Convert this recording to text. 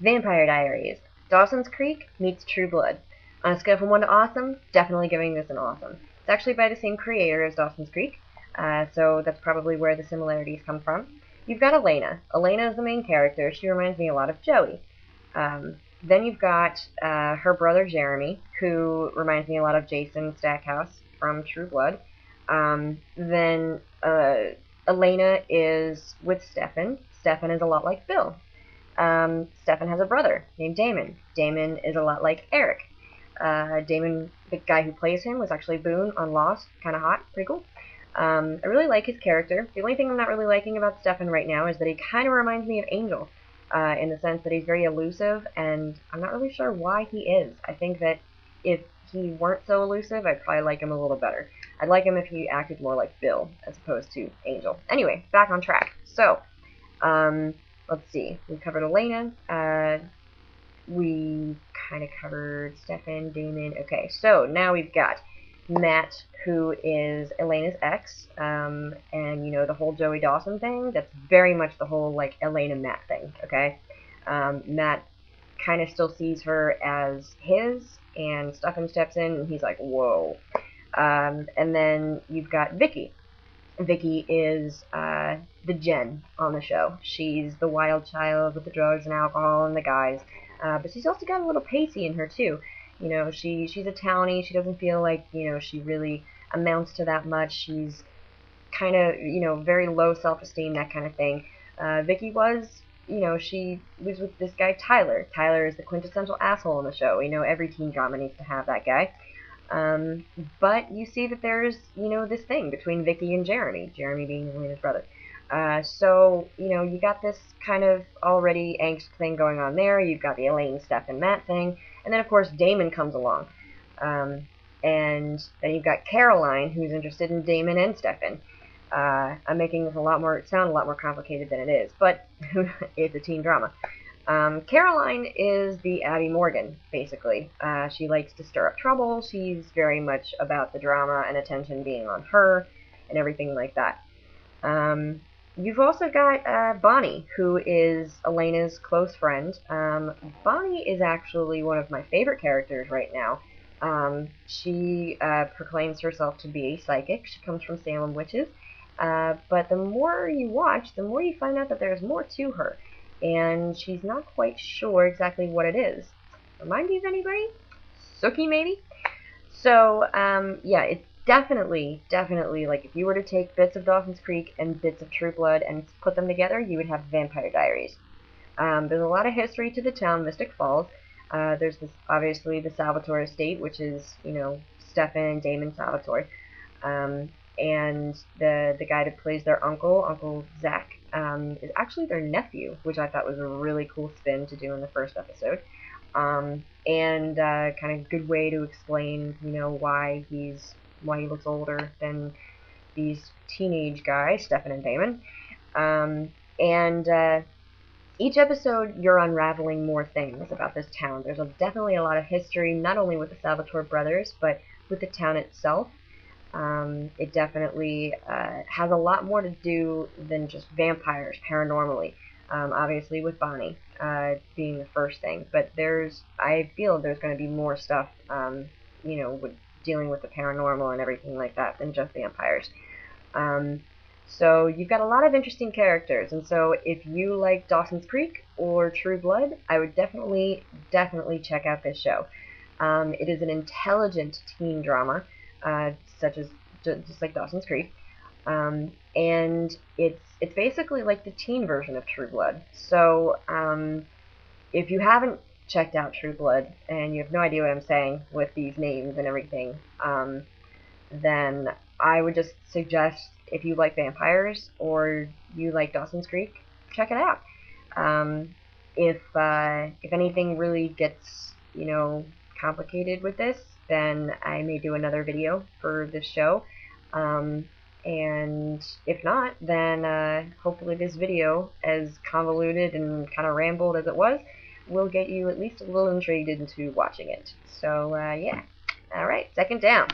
Vampire Diaries. Dawson's Creek meets True Blood. On a scale from 1 to awesome, definitely giving this an awesome. It's actually by the same creator as Dawson's Creek, so that's probably where the similarities come from. You've got Elena. Elena is the main character. She reminds me a lot of Joey. Then you've got her brother Jeremy, who reminds me a lot of Jason Stackhouse from True Blood. Then Elena is with Stefan. Stefan is a lot like Bill. Stefan has a brother named Damon. Damon is a lot like Eric. Damon, the guy who plays him, was actually Boone on Lost. Kind of hot. Pretty cool. I really like his character. The only thing I'm not really liking about Stefan right now is that he kind of reminds me of Angel, in the sense that he's very elusive, and I'm not really sure why he is. I think that if he weren't so elusive, I'd probably like him a little better. I'd like him if he acted more like Bill, as opposed to Angel. Anyway, back on track. So, let's see. We covered Elena. We kind of covered Stefan, Damon. Okay, so now we've got Matt, who is Elena's ex, and you know the whole Joey Dawson thing. That's very much the whole like Elena Matt thing. Okay, Matt kind of still sees her as his, and Stefan steps in, and he's like, whoa. And then you've got Vicky. Vicky is the Jen on the show. She's the wild child with the drugs and alcohol and the guys, but she's also got a little pacey in her too. You know, she's a townie. She doesn't feel like she really amounts to that much. She's kind of very low self-esteem, that kind of thing. Vicky was she was with this guy Tyler. Tyler is the quintessential asshole in the show. Every teen drama needs to have that guy. But you see that there's, this thing between Vicky and Jeremy. Jeremy being Elena's brother. So, you got this kind of already angst thing going on there. You've got the Elaine, Steph, and Matt thing. And then, of course, Damon comes along. And then you've got Caroline, who's interested in Damon and Stefan. I'm making this sound a lot more complicated than it is, but it's a teen drama. Caroline is the Abby Morgan, basically. She likes to stir up trouble. She's very much about the drama and attention being on her and everything like that. You've also got Bonnie, who is Elena's close friend. Bonnie is actually one of my favorite characters right now. She proclaims herself to be a psychic. She comes from Salem Witches. But the more you watch, the more you find out that there's more to her. And she's not quite sure exactly what it is. Remind you of anybody? Sookie, maybe? So, yeah, it's definitely, like, if you were to take bits of Dawson's Creek and bits of True Blood and put them together, you would have Vampire Diaries. There's a lot of history to the town, Mystic Falls. There's obviously the Salvatore estate, which is, Stefan and Damon Salvatore. And the guy that plays their Uncle Zach, is actually their nephew, which I thought was a really cool spin to do in the first episode. And kind of good way to explain, why he looks older than these teenage guys, Stefan and Damon. And each episode, you're unraveling more things about this town. There's definitely a lot of history, not only with the Salvatore brothers, but with the town itself. It definitely has a lot more to do than just vampires, paranormally. Obviously with Bonnie being the first thing, but I feel there's going to be more stuff, with dealing with the paranormal and everything like that than just vampires. So you've got a lot of interesting characters, and so if you like Dawson's Creek or True Blood, I would definitely check out this show. It is an intelligent teen drama, such as just like Dawson's Creek, and it's basically like the teen version of True Blood. So if you haven't checked out True Blood and you have no idea what I'm saying with these names and everything, then I would just suggest, if you like vampires or you like Dawson's Creek, check it out. If anything really gets complicated with this, then I may do another video for this show. And if not, then hopefully this video, as convoluted and kind of rambled as it was, will get you at least a little intrigued into watching it. So yeah. Alright, second down.